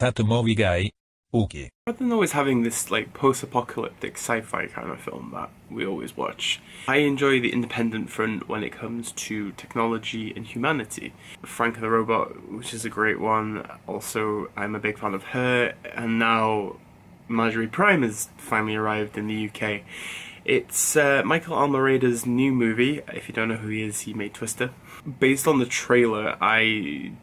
thatmovieguyUK. Rather than always having this like post-apocalyptic sci-fi kind of film that we always watch, I enjoy the independent front when it comes to technology and humanity. Frank the Robot, which is a great one. Also, I'm a big fan of her, and now Marjorie Prime has finally arrived in the UK. It's Michael Almereyda's new movie. If you don't know who he is, he made Twister. Based on the trailer, I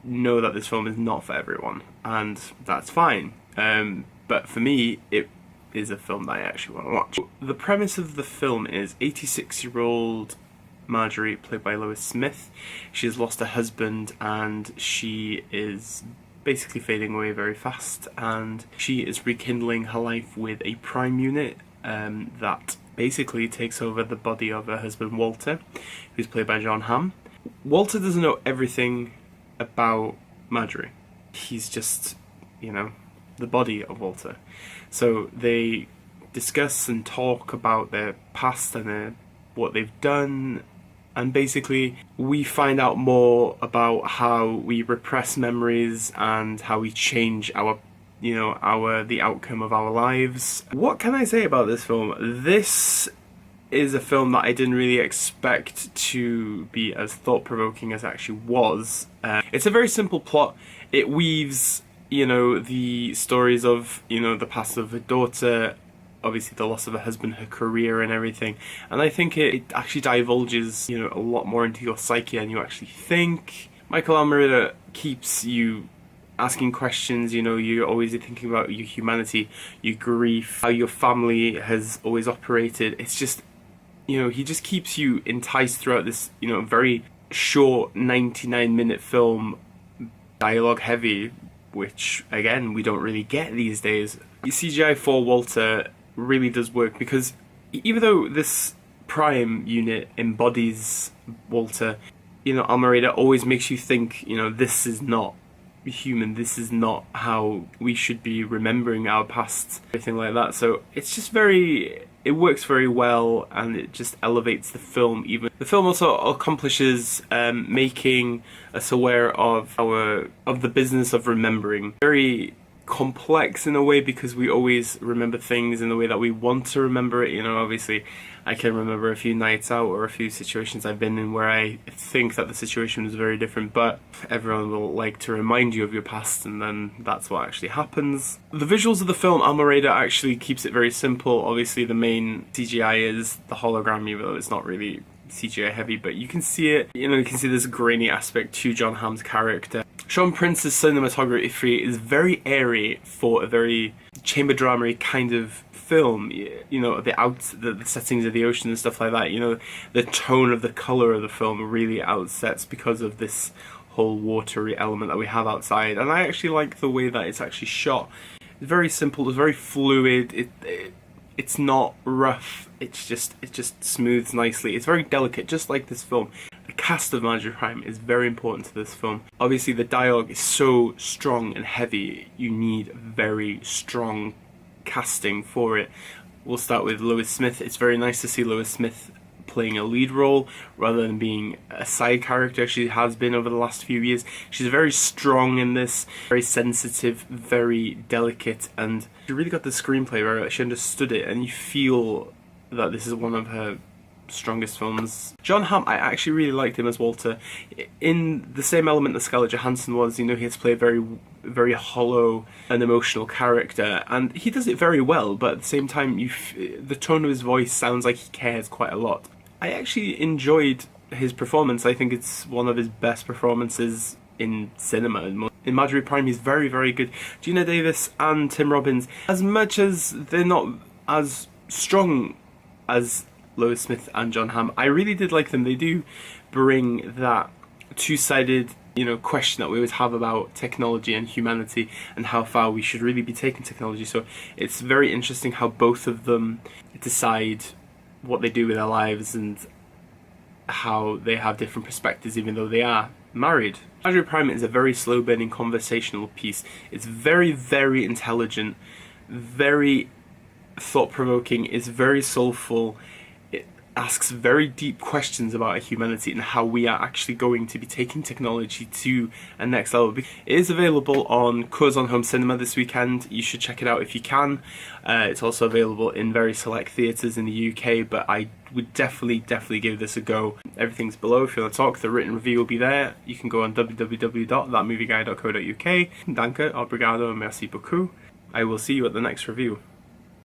know that this film is not for everyone, and that's fine. But for me, it is a film that I actually want to watch. The premise of the film is 86-year-old Marjorie, played by Lois Smith. She has lost her husband, and she is basically fading away very fast, and she is rekindling her life with a Prime unit that basically takes over the body of her husband Walter, who's played by Jon Hamm. Walter doesn't know everything about Marjorie. He's just, the body of Walter. So they discuss and talk about their past and what they've done, and basically we find out more about how we repress memories and how we change the outcome of our lives. What can I say about this film? This is a film that I didn't really expect to be as thought-provoking as it actually was. It's a very simple plot. It weaves, the stories of, the past of her daughter, obviously the loss of her husband, her career and everything. And I think it actually divulges, a lot more into your psyche than you actually think. Michael Almereyda keeps you asking questions, you're always thinking about your humanity, your grief, how your family has always operated. It's just, he just keeps you enticed throughout this, very short 99-minute film, dialogue heavy, which, again, we don't really get these days. CGI for Walter really does work, because even though this Prime unit embodies Walter, Almereyda always makes you think, this is not human, this is not how we should be remembering our past, everything like that. So it's just it works very well, and it just elevates the film even. The film also accomplishes making us aware of the business of remembering. Very complex in a way, because we always remember things in the way that we want to remember it. Obviously I can remember a few nights out or a few situations I've been in where I think that the situation was very different, but everyone will like to remind you of your past, and then that's what actually happens. The visuals of the film, Almereyda actually keeps it very simple. Obviously the main CGI is the hologram, even though it's not really CGI heavy, but you can see it. You can see this grainy aspect to Jon Hamm's character. Sean Prince's cinematography is very airy for a very chamber drama kind of film. The settings of the ocean and stuff like that. The tone of the colour of the film really outsets because of this whole watery element that we have outside. And I actually like the way that it's actually shot. It's very simple. It's very fluid. It's not rough. It just smooths nicely. It's very delicate, just like this film. The cast of Marjorie Prime is very important to this film. Obviously the dialogue is so strong and heavy, you need very strong casting for it. We'll start with Lois Smith. It's very nice to see Lois Smith playing a lead role rather than being a side character. She has been over the last few years. She's very strong in this, very sensitive, very delicate, and she really got the screenplay right. She understood it, and you feel that this is one of her strongest films. Jon Hamm, I actually really liked him as Walter. In the same element that Scarlett Johansson was, he has to play a very, very hollow and emotional character, and he does it very well, but at the same time, the tone of his voice sounds like he cares quite a lot. I actually enjoyed his performance. I think it's one of his best performances in cinema. In Marjorie Prime, he's very, very good. Gina Davis and Tim Robbins, as much as they're not as strong as Lois Smith and Jon Hamm, I really did like them. They do bring that two-sided, question that we always have about technology and humanity and how far we should really be taking technology. So it's very interesting how both of them decide what they do with their lives and how they have different perspectives even though they are married. Marjorie Prime is a very slow-burning conversational piece. It's very, very intelligent, very thought-provoking, it's very soulful. asks very deep questions about our humanity and how we are actually going to be taking technology to a next level. It is available on Curzon Home Cinema this weekend. You should check it out if you can. It's also available in very select theatres in the UK, but I would definitely give this a go. Everything's below if you want to talk. The written review will be there. You can go on www.thatmovieguyUK.co.uk. Danke, obrigado, merci beaucoup. I will see you at the next review.